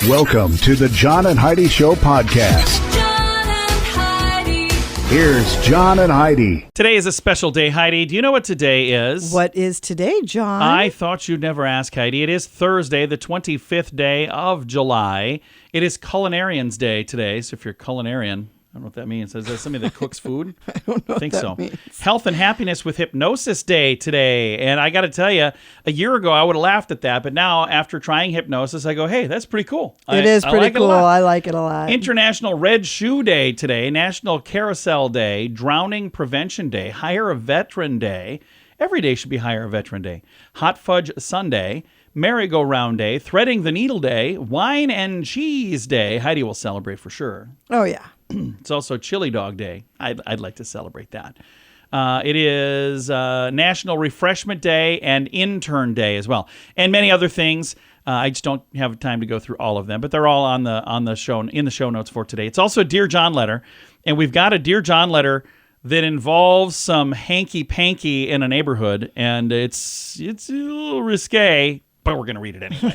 Welcome to the John and Heidi Show podcast. John and Heidi. Here's John and Heidi. Today is a special day, Heidi. Do you know what today is? What is today, John? I thought you'd never ask, Heidi. It is Thursday, the 25th day of July. It is Culinarian's Day today, so if you're a culinarian, I don't know what that means. Is that somebody that cooks food? I don't know I think what so. that means. Health and Happiness with Hypnosis Day today. And I got to tell you, a year ago I would have laughed at that, but now after trying hypnosis, I go, hey, that's pretty cool. It is pretty like it a cool. lot. I like it a lot. International Red Shoe Day today, National Carousel Day, Drowning Prevention Day, Hire a Veteran Day. Every day should be Hire a Veteran Day. Hot Fudge Sunday, Merry-Go-Round Day, Threading the Needle Day, Wine and Cheese Day. Heidi will celebrate for sure. Oh, yeah. It's also Chili Dog Day. I'd like to celebrate that. It is National Refreshment Day and Intern Day as well, and many other things. I just don't have time to go through all of them, but they're all on the show in the show notes for today. It's also a Dear John letter, and we've got a Dear John letter that involves some hanky-panky in a neighborhood, and it's a little risque, but we're going to read it anyway.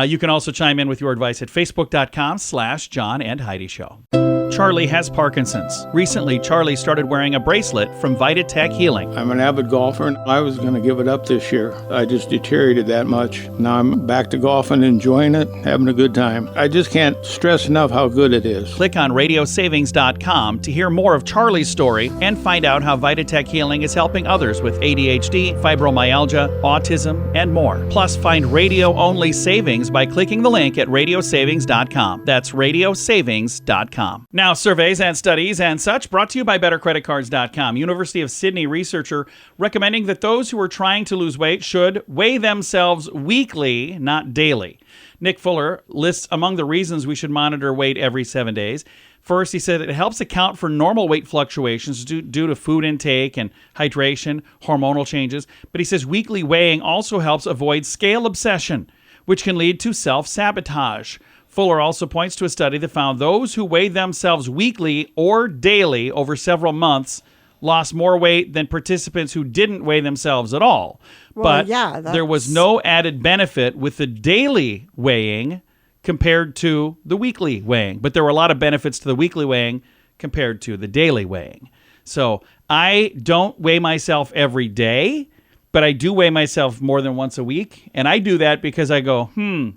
You can also chime in with your advice at facebook.com/John and Heidi Show. Charlie has Parkinson's. Recently, Charlie started wearing a bracelet from VitaTech Healing. I'm an avid golfer, and I was going to give it up this year. I just deteriorated that much. Now I'm back to golfing, enjoying it, having a good time. I just can't stress enough how good it is. Click on radiosavings.com to hear more of Charlie's story and find out how VitaTech Healing is helping others with ADHD, fibromyalgia, autism, and more. Plus, find radio-only savings by clicking the link at radiosavings.com. That's radiosavings.com. Now, surveys and studies and such brought to you by BetterCreditCards.com. University of Sydney researcher recommending that those who are trying to lose weight should weigh themselves weekly, not daily. Nick Fuller lists among the reasons we should monitor weight every 7 days. First, he said it helps account for normal weight fluctuations due to food intake and hydration, hormonal changes. But he says weekly weighing also helps avoid scale obsession, which can lead to self-sabotage. Fuller also points to a study that found those who weighed themselves weekly or daily over several months lost more weight than participants who didn't weigh themselves at all. Well, but there was no added benefit with the daily weighing compared to the weekly weighing. But there were a lot of benefits to the weekly weighing compared to the daily weighing. So I don't weigh myself every day, but I do weigh myself more than once a week. And I do that because I go,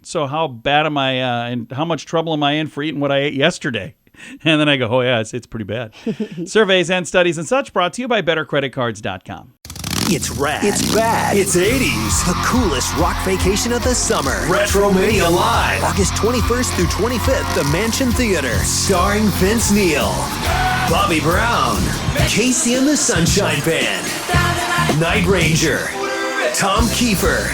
so how bad am I and how much trouble am I in for eating what I ate yesterday? And then I go, oh, yeah, it's pretty bad. Surveys and studies and such brought to you by BetterCreditCards.com. It's rad. It's bad. It's 80s. The coolest rock vacation of the summer. Retromania Live. August 21st through 25th, the Mansion Theater. Starring Vince Neil, Bobby Brown, Casey and the Sunshine Band, Night Ranger, Tom Kiefer,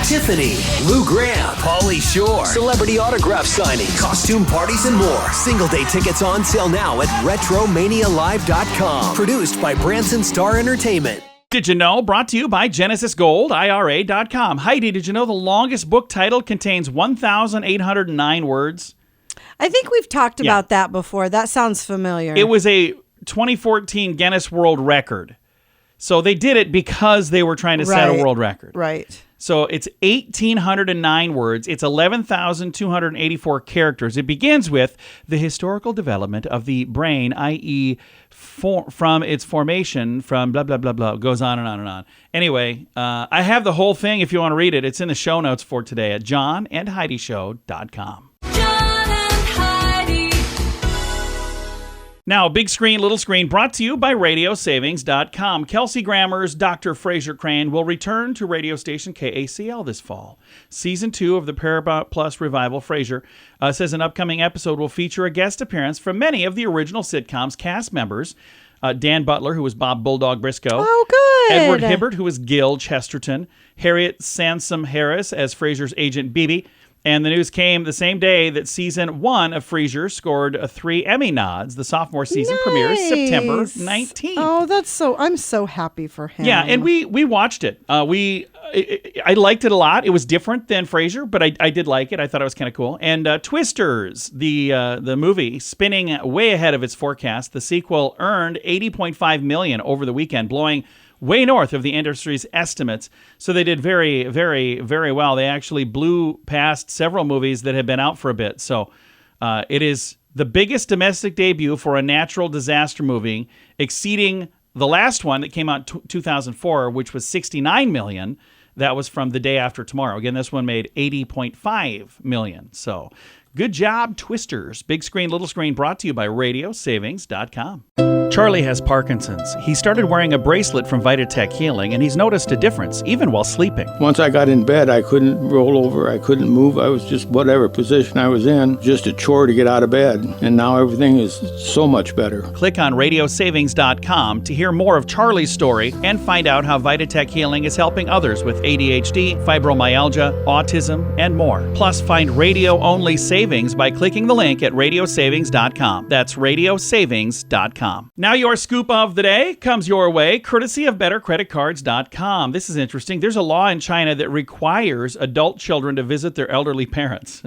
Tiffany, Lou Graham, Pauly Shore, celebrity autograph signing, costume parties, and more. Single day tickets on sale now at RetromaniaLive.com. Produced by Branson Star Entertainment. Did you know? Brought to you by Genesis Gold, IRA.com. Heidi, did you know the longest book title contains 1,809 words? I think we've talked about that before. That sounds familiar. It was a 2014 Guinness World Record. So they did it because they were trying to set a world record. Right. So it's 1,809 words. It's 11,284 characters. It begins with the historical development of the brain, i.e. from its formation from blah, blah, blah, blah. It goes on and on and on. Anyway, I have the whole thing if you want to read it. It's in the show notes for today at johnandheidishow.com. Now, big screen, little screen, brought to you by radiosavings.com. Kelsey Grammer's Dr. Fraser Crane will return to radio station KACL this fall. Season 2 of the Paramount Plus revival Frasier says an upcoming episode will feature a guest appearance from many of the original sitcom's cast members. Dan Butler, who was Bob Bulldog Briscoe. Oh, good. Edward Hibbert, who was Gil Chesterton. Harriet Sansom Harris as Frasier's agent Bibi. And the news came the same day that season 1 of Frasier scored 3 Emmy nods. The sophomore season premieres September 19th. Oh, I'm so happy for him. Yeah, and we watched it. I liked it a lot. It was different than Frasier, but I did like it. I thought it was kind of cool. And Twisters, the movie, spinning way ahead of its forecast. The sequel earned $80.5 million over the weekend, blowing way north of the industry's estimates. So they did very, very, very well. They actually blew past several movies that had been out for a bit. So it is the biggest domestic debut for a natural disaster movie, exceeding the last one that came out 2004, which was $69 million. That was from The Day After Tomorrow. Again, this one made $80.5 million. So good job, Twisters. Big screen, little screen, brought to you by RadioSavings.com. Charlie has Parkinson's. He started wearing a bracelet from Vitatech Healing, and he's noticed a difference, even while sleeping. Once I got in bed, I couldn't roll over. I couldn't move. I was just whatever position I was in, just a chore to get out of bed. And now everything is so much better. Click on RadioSavings.com to hear more of Charlie's story and find out how Vitatech Healing is helping others with ADHD, fibromyalgia, autism, and more. Plus, find radio-only savings by clicking the link at RadioSavings.com. That's RadioSavings.com. Now your scoop of the day comes your way, courtesy of BetterCreditCards.com. This is interesting. There's a law in China that requires adult children to visit their elderly parents.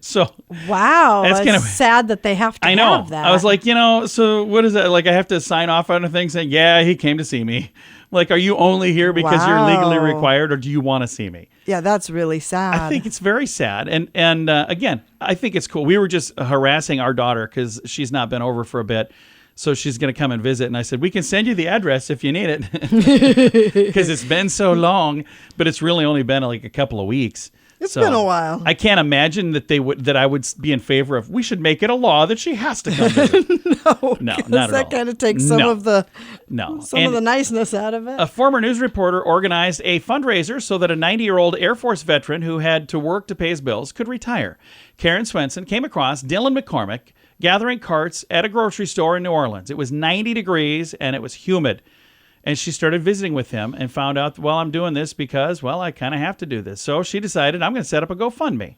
So wow, that's kind of sad that they have to I know. have that. I was like, so what is that? Like, I have to sign off on a thing saying, yeah, he came to see me. Like, are you only here because you're legally required, or do you want to see me? Yeah, that's really sad. I think it's very sad. And again, I think it's cool. We were just harassing our daughter because she's not been over for a bit. So she's going to come and visit. And I said, we can send you the address if you need it. Because it's been so long, but it's really only been like a couple of weeks. It's been a while. I can't imagine that I would be in favor of, we should make it a law that she has to come visit. No, not at all. That kind of takes some of the niceness out of it. A former news reporter organized a fundraiser so that a 90-year-old Air Force veteran who had to work to pay his bills could retire. Karen Swenson came across Dylan McCormick gathering carts at a grocery store in New Orleans. It was 90 degrees and it was humid. And she started visiting with him and found out, well, I'm doing this because, well, I kind of have to do this. So she decided, I'm going to set up a GoFundMe.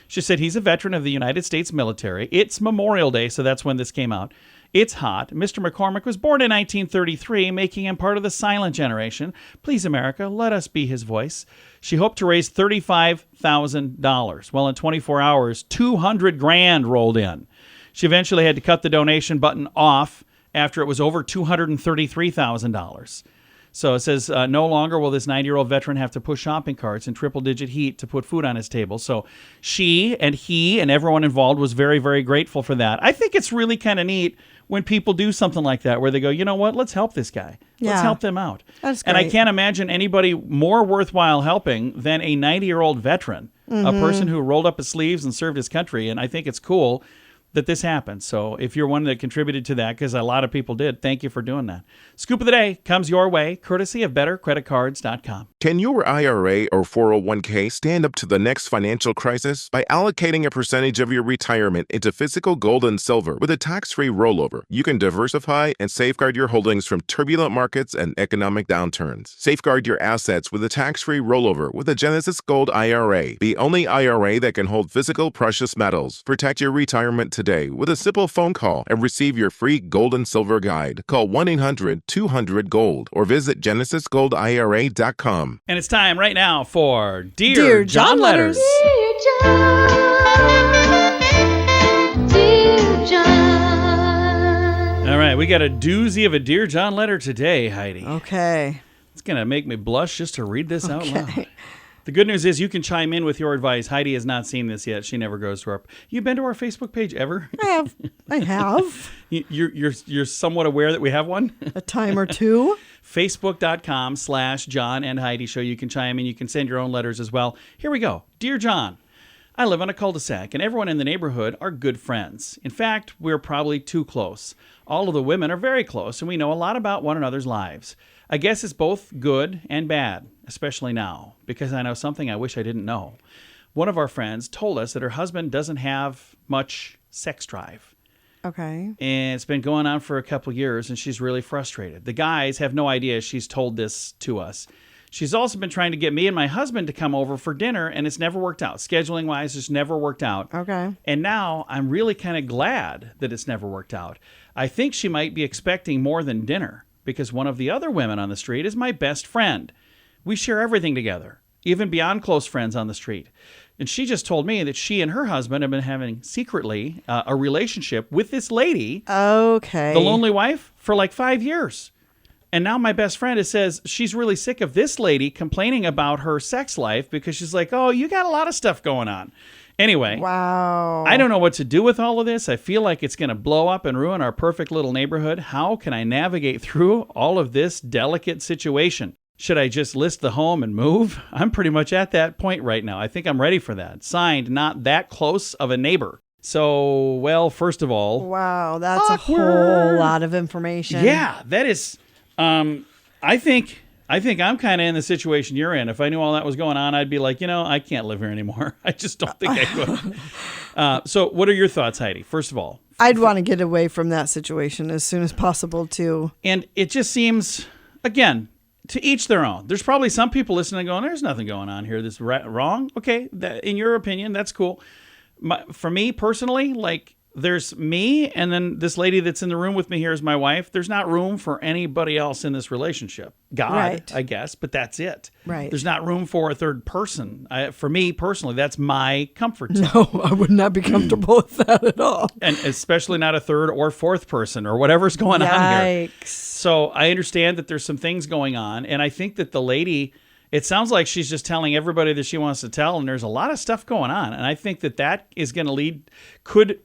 She said he's a veteran of the United States military. It's Memorial Day, so that's when this came out. It's hot. Mr. McCormick was born in 1933, making him part of the silent generation. Please, America, let us be his voice. She hoped to raise $35,000. Well, in 24 hours, $200,000 rolled in. She eventually had to cut the donation button off after it was over $233,000. So it says, no longer will this 90-year-old veteran have to push shopping carts in triple-digit heat to put food on his table. So she and he and everyone involved was very, very grateful for that. I think it's really kind of neat when people do something like that, where they go, you know what, let's help this guy. Let's help them out. That's great. And I can't imagine anybody more worthwhile helping than a 90-year-old veteran, a person who rolled up his sleeves and served his country. And I think it's cool that this happened. So if you're one that contributed to that, because a lot of people did, thank you for doing that. Scoop of the day comes your way, courtesy of BetterCreditCards.com. Can your IRA or 401k stand up to the next financial crisis? By allocating a percentage of your retirement into physical gold and silver with a tax-free rollover, you can diversify and safeguard your holdings from turbulent markets and economic downturns. Safeguard your assets with a tax-free rollover with a Genesis Gold IRA, the only IRA that can hold physical precious metals. Protect your retirement today with a simple phone call and receive your free gold and silver guide. Call 1-800-200-GOLD or visit genesisgoldira.com. And it's time right now for Dear John Letters. Dear John, dear John. All right, we got a doozy of a Dear John letter today, Heidi. Okay. It's going to make me blush just to read this out loud. The good news is you can chime in with your advice. Heidi has not seen this yet. She never goes to our... You been to our Facebook page ever? I have. You're somewhat aware that we have one? A time or two. Facebook.com/John and Heidi Show. You can chime in. You can send your own letters as well. Here we go. Dear John, I live on a cul-de-sac, and everyone in the neighborhood are good friends. In fact, we're probably too close. All of the women are very close, and we know a lot about one another's lives. I guess it's both good and bad, especially now, because I know something I wish I didn't know. One of our friends told us that her husband doesn't have much sex drive. Okay. And it's been going on for a couple years, and she's really frustrated. The guys have no idea she's told this to us. She's also been trying to get me and my husband to come over for dinner, and it's never worked out. Scheduling-wise, it's never worked out. Okay. And now I'm really kind of glad that it's never worked out. I think she might be expecting more than dinner, because one of the other women on the street is my best friend. We share everything together, even beyond close friends on the street. And she just told me that she and her husband have been having secretly a relationship with this lady, Okay. the lonely wife, for like 5 years. And now my best friend says she's really sick of this lady complaining about her sex life because she's like, oh, you got a lot of stuff going on. Anyway, Wow. I don't know what to do with all of this. I feel like it's going to blow up and ruin our perfect little neighborhood. How can I navigate through all of this delicate situation? Should I just list the home and move? I'm pretty much at that point right now. I think I'm ready for that. Signed, not that close of a neighbor. So, well, first of all, Wow, that's awkward. a whole lot of information. Yeah, that is. I think I'm kind of in the situation you're in. If I knew all that was going on, I'd be like, I can't live here anymore. I just don't think I could. So, what are your thoughts, Heidi? First of all, I'd want to get away from that situation as soon as possible, too. And it just seems, again, to each their own. There's probably some people listening going, there's nothing going on here that's wrong. Okay, in your opinion, that's cool. For me personally, like, there's me, and then this lady that's in the room with me here is my wife. There's not room for anybody else in this relationship. God, Right. I guess, but that's it. Right. There's not room for a third person. For me personally, that's my comfort zone. No, I would not be comfortable with that at all. And especially not a third or fourth person or whatever's going on here. Yikes. So I understand that there's some things going on, and I think that the lady, it sounds like she's just telling everybody that she wants to tell, and there's a lot of stuff going on. And I think that is going to lead, could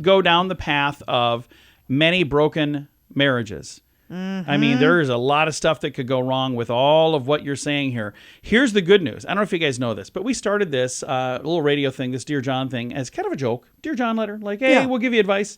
go down the path of many broken marriages. I mean, there is a lot of stuff that could go wrong with all of what you're saying here. Here's the good news. I don't know if you guys know this, but we started this little radio thing, this Dear John thing, as kind of a joke. Dear John letter, like, hey, Yeah. we'll give you advice.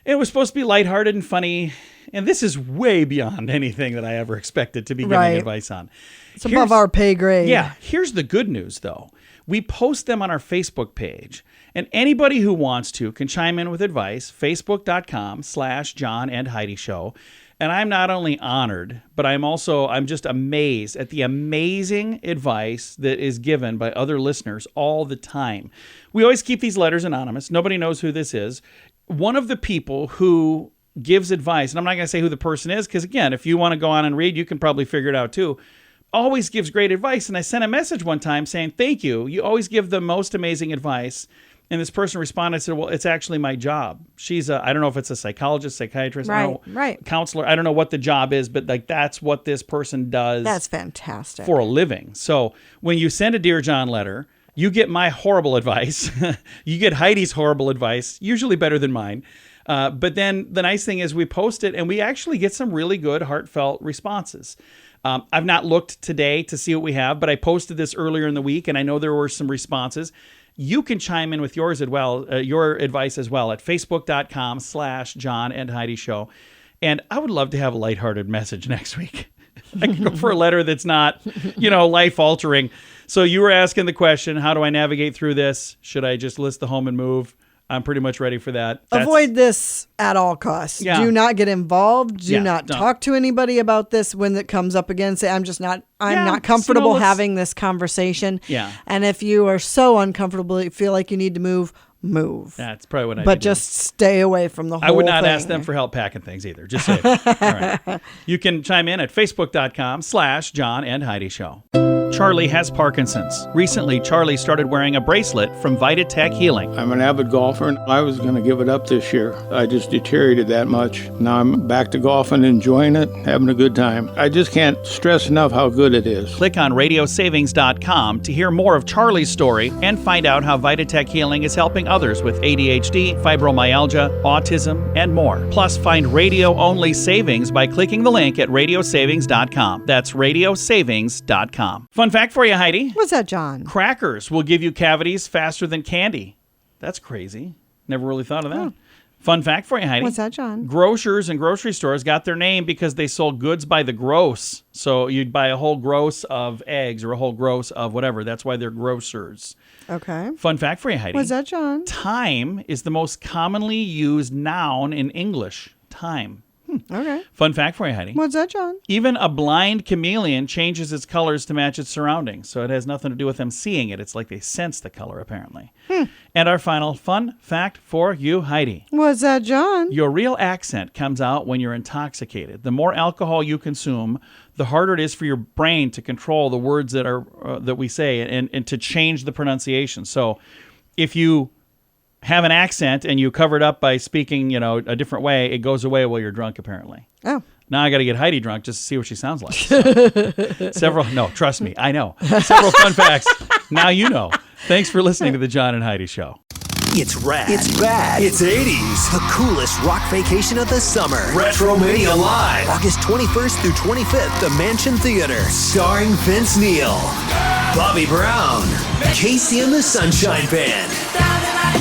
It was supposed to be lighthearted and funny, and this is way beyond anything that I ever expected to be giving Right. advice on. It's above our pay grade. Yeah. Here's the good news, though. We post them on our Facebook page, and anybody who wants to can chime in with advice, facebook.com/John and Heidi Show. And I'm not only honored, but I'm just amazed at the amazing advice that is given by other listeners all the time. We always keep these letters anonymous. Nobody knows who this is. One of the people who gives advice, and I'm not going to say who the person is, because again, if you want to go on and read, you can probably figure it out too, always gives great advice. And I sent a message one time saying, thank you. You always give the most amazing advice. And this person responded and said, well, it's actually my job. She's I don't know if it's a psychologist, psychiatrist, I don't know, Right. counselor. I don't know what the job is, but like that's what this person does That's fantastic. for a living. So when you send a Dear John letter, you get my horrible advice. You get Heidi's horrible advice, usually better than mine. But then the nice thing is we post it and we actually get some really good heartfelt responses. I've not looked today to see what we have, but I posted this earlier in the week and I know there were some responses. You can chime in with yours as well, your advice as well at facebook.com/John and Heidi Show. And I would love to have a lighthearted message next week. I can go for a letter that's not, life altering. So you were asking the question, how do I navigate through this? Should I just list the home and move? I'm pretty much ready for that. Avoid this at all costs. Yeah. Do not get involved. Do Yeah, not don't. talk to anybody about this when it comes up again. Say, I'm not comfortable having this conversation. Yeah. And if you are so uncomfortable, you feel like you need to move. That's probably what I But just stay away from the whole thing. I would not ask them for help packing things either. Just say it. All right. You can chime in at facebook.com/John and Heidi Show. Charlie has Parkinson's. Recently, Charlie started wearing a bracelet from Vitatech Healing. I'm an avid golfer, and I was going to give it up this year. I just deteriorated that much. Now I'm back to golfing, enjoying it, having a good time. I just can't stress enough how good it is. Click on radiosavings.com to hear more of Charlie's story and find out how Vitatech Healing is helping others with ADHD, fibromyalgia, autism, and more. Plus, find radio-only savings by clicking the link at radiosavings.com. That's radiosavings.com. Fun fact for you, Heidi. What's that, John? Crackers will give you cavities faster than candy. That's crazy. Never really thought of that. Fun fact for you, Heidi. What's that, John? Grocers and grocery stores got their name because they sold goods by the gross. So you'd buy a whole gross of eggs or a whole gross of whatever. That's why they're grocers. Okay. Fun fact for you, Heidi. What's that, John? Time is the most commonly used noun in English. Time. Okay. Fun fact for you, Heidi. What's that, John? Even a blind chameleon changes its colors to match its surroundings. So it has nothing to do with them seeing it. It's like they sense the color, apparently. And our final fun fact for you, Heidi. What's that, John? Your real accent comes out when you're intoxicated. The more alcohol you consume, the harder it is for your brain to control the words that are that we say and to change the pronunciation. So if you have an accent and you cover it up by speaking, a different way, it goes away while you're drunk, apparently. Oh. Now I got to get Heidi drunk just to see what she sounds like. So, trust me, I know. Several fun facts. Now you know. Thanks for listening to the John and Heidi Show. It's rad. It's bad. It's 80s. The coolest rock vacation of the summer. Retromania Live. August 21st through 25th, the Mansion Theater. Starring Vince Neil, Bobby Brown, Casey and the Sunshine Band,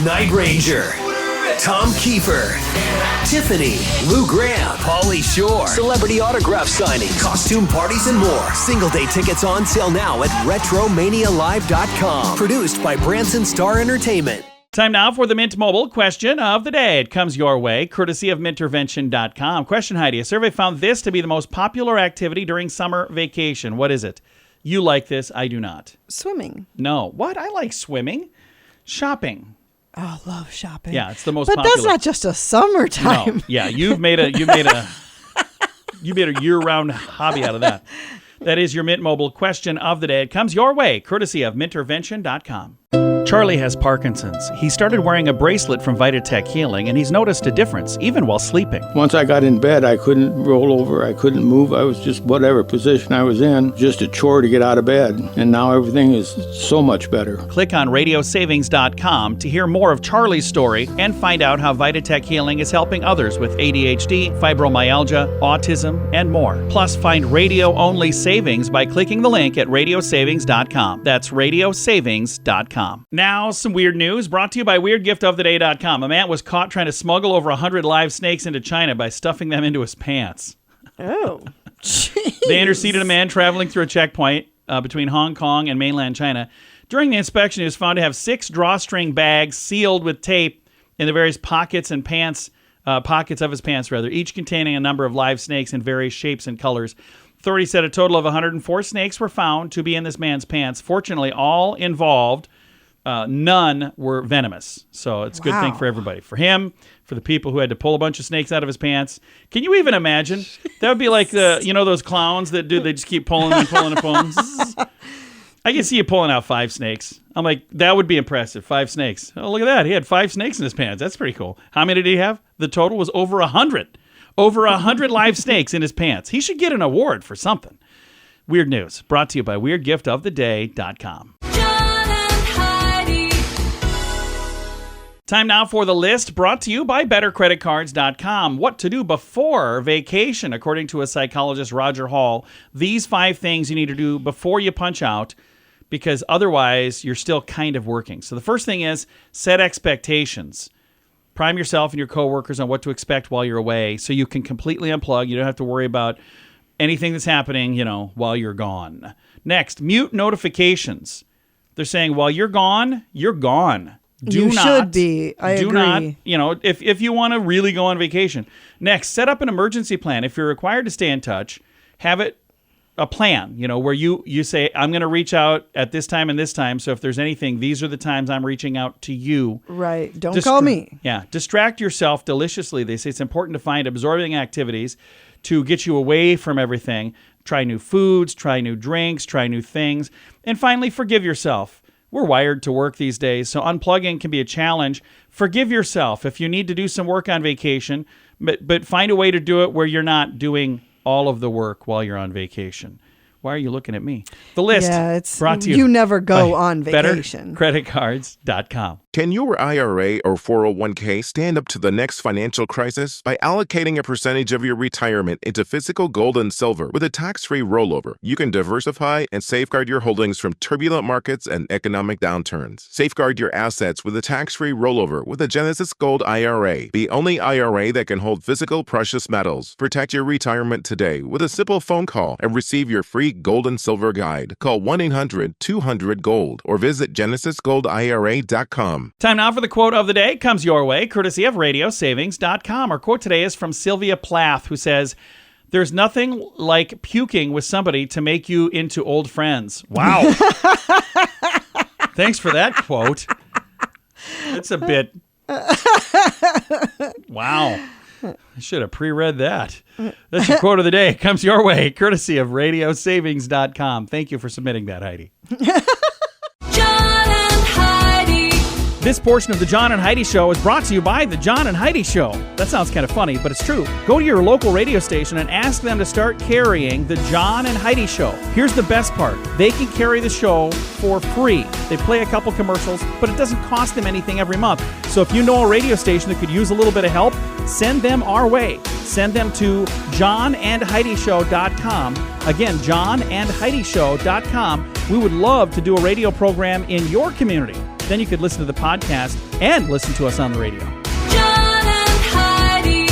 Night Ranger, Tom Kiefer, Tiffany, Lou Graham, Pauly Shore, celebrity autograph signing, costume parties, and more. Single day tickets on sale now at RetromaniaLive.com. Produced by Branson Star Entertainment. Time now for the Mint Mobile question of the day. It comes your way, courtesy of Mintervention.com. Question, Heidi. A survey found this to be the most popular activity during summer vacation. What is it? You like this. I do not. Swimming. No. What? I like swimming. Shopping. Oh, love shopping. Yeah, it's the most but popular. That's not just a summertime. No. Yeah, you made a year-round hobby out of that. That is your Mint Mobile question of the day. It comes your way, courtesy of Mintervention.com. Charlie has Parkinson's. He started wearing a bracelet from Vitatech Healing, and he's noticed a difference, even while sleeping. Once I got in bed, I couldn't roll over. I couldn't move. I was just whatever position I was in, just a chore to get out of bed. And now everything is so much better. Click on radiosavings.com to hear more of Charlie's story and find out how Vitatech Healing is helping others with ADHD, fibromyalgia, autism, and more. Plus, find radio-only savings by clicking the link at radiosavings.com. That's radiosavings.com. Now, some weird news brought to you by weirdgiftoftheday.com. A man was caught trying to smuggle over 100 live snakes into China by stuffing them into his pants. Oh, jeez. They intercepted a man traveling through a checkpoint between Hong Kong and mainland China. During the inspection, he was found to have 6 drawstring bags sealed with tape in the various pockets of his pants, each containing a number of live snakes in various shapes and colors. Authorities said a total of 104 snakes were found to be in this man's pants. Fortunately, all involved, none were venomous. So it's a good thing for everybody. For him, for the people who had to pull a bunch of snakes out of his pants. Can you even imagine? That would be like those clowns that they just keep pulling and pulling and pulling. I can see you pulling out 5 snakes. I'm like, that would be impressive. 5 snakes. Oh, look at that. He had 5 snakes in his pants. That's pretty cool. How many did he have? The total was over 100. Over 100 live snakes in his pants. He should get an award for something. Weird news. Brought to you by weirdgiftoftheday.com. Time now for the list, brought to you by BetterCreditCards.com. What to do before vacation. According to a psychologist, Roger Hall, these 5 things you need to do before you punch out, because otherwise you're still kind of working. So the first thing is set expectations. Prime yourself and your coworkers on what to expect while you're away so you can completely unplug. You don't have to worry about anything that's happening, while you're gone. Next, mute notifications. They're saying while you're gone, you're gone. You should be. I agree. Not, if you want to really go on vacation. Next, set up an emergency plan. If you're required to stay in touch, have it a plan, where you say, I'm going to reach out at this time and this time. So if there's anything, these are the times I'm reaching out to you. Right. Don't call me. Yeah. Distract yourself deliciously. They say it's important to find absorbing activities to get you away from everything. Try new foods, try new drinks, try new things. And finally, forgive yourself. We're wired to work these days, so unplugging can be a challenge. Forgive yourself if you need to do some work on vacation, but find a way to do it where you're not doing all of the work while you're on vacation. Why are you looking at me? The list brought to you. You never go on vacation. BetterCreditCards.com. Can your IRA or 401k stand up to the next financial crisis? By allocating a percentage of your retirement into physical gold and silver with a tax-free rollover, you can diversify and safeguard your holdings from turbulent markets and economic downturns. Safeguard your assets with a tax-free rollover with a Genesis Gold IRA, the only IRA that can hold physical precious metals. Protect your retirement today with a simple phone call and receive your free gold and silver guide. Call 1-800-200-GOLD or visit genesisgoldira.com. Time now for the quote of the day. Comes your way, courtesy of radiosavings.com. Our quote today is from Sylvia Plath, who says, "There's nothing like puking with somebody to make you into old friends." Wow. Thanks for that quote. That's a bit... Wow. I should have pre-read that. That's your quote of the day. It comes your way, courtesy of radiosavings.com. Thank you for submitting that, Heidi. John and Heidi. This portion of the John and Heidi Show is brought to you by the John and Heidi Show. That sounds kind of funny, but it's true. Go to your local radio station and ask them to start carrying the John and Heidi Show. Here's the best part. They can carry the show for free. They play a couple commercials, but it doesn't cost them anything every month. So if you know a radio station that could use a little bit of help, send them our way. Send them to johnandheidishow.com. Again, johnandheidishow.com. We would love to do a radio program in your community. Then you could listen to the podcast and listen to us on the radio. John and Heidi.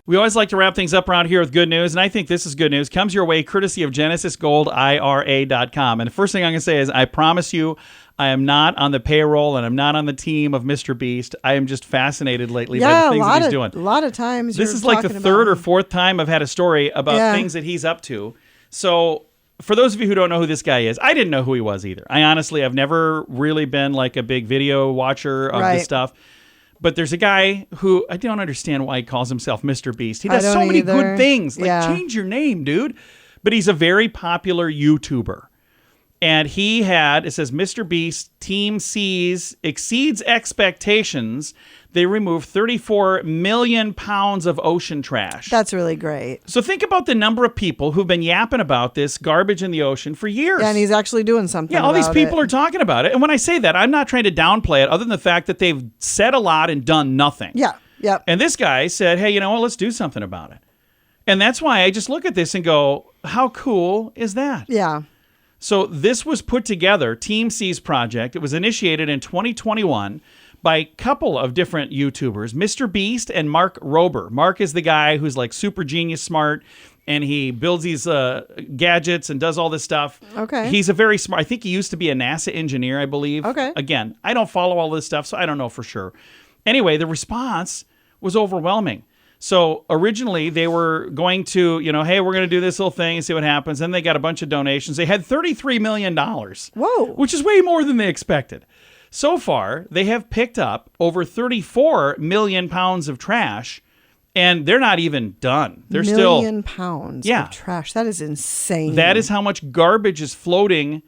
We always like to wrap things up around here with good news, and I think this is good news. Comes your way courtesy of GenesisGoldIRA.com. And the first thing I'm going to say is I promise you I am not on the payroll and I'm not on the team of Mr. Beast. I am just fascinated lately by the things that he's doing. A lot of times this is like the third or fourth time I've had a story about things that he's up to. So for those of you who don't know who this guy is, I didn't know who he was either. I've never really been like a big video watcher of this stuff. But there's a guy who I don't understand why he calls himself Mr. Beast. He does so many good things. Change your name, dude. But he's a very popular YouTuber. And he had, it says, Mr. Beast Team C's exceeds expectations. They removed 34 million pounds of ocean trash. That's really great. So think about the number of people who've been yapping about this garbage in the ocean for years. Yeah, and he's actually doing something all these people are talking about it. And when I say that, I'm not trying to downplay it other than the fact that they've said a lot and done nothing. Yeah, yep. And this guy said, hey, you know what? Let's do something about it. And that's why I just look at this and go, how cool is that? Yeah. So this was put together, Team C's project. It was initiated in 2021 by a couple of different YouTubers, Mr. Beast and Mark Rober. Mark is the guy who's like super genius smart, and he builds these gadgets and does all this stuff. Okay. He's a very smart, I think he used to be a NASA engineer, I believe. Okay. Again, I don't follow all this stuff, so I don't know for sure. Anyway, the response was overwhelming. So originally they were going to, hey, we're going to do this little thing and see what happens. Then they got a bunch of donations. They had $33 million. Whoa. Which is way more than they expected. So far, they have picked up over 34 million pounds of trash, and they're not even done. They're still... million pounds of trash. That is insane. That is how much garbage is floating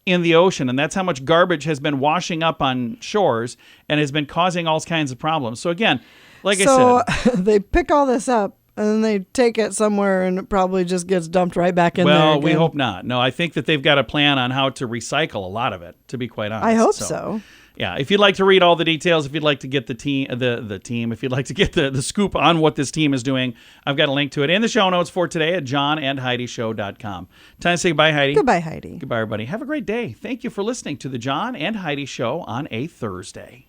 in the ocean, and that's how much garbage has been washing up on shores and has been causing all kinds of problems. So again... I said, they pick all this up and then they take it somewhere and it probably just gets dumped right back in there. Well, we hope not. No, I think that they've got a plan on how to recycle a lot of it, to be quite honest. I hope so. Yeah, if you'd like to read all the details, if you'd like to get the team, if you'd like to get the scoop on what this team is doing, I've got a link to it in the show notes for today at johnandheidishow.com. Time to say goodbye, Heidi. Goodbye, Heidi. Goodbye, everybody. Have a great day. Thank you for listening to the John and Heidi Show on a Thursday.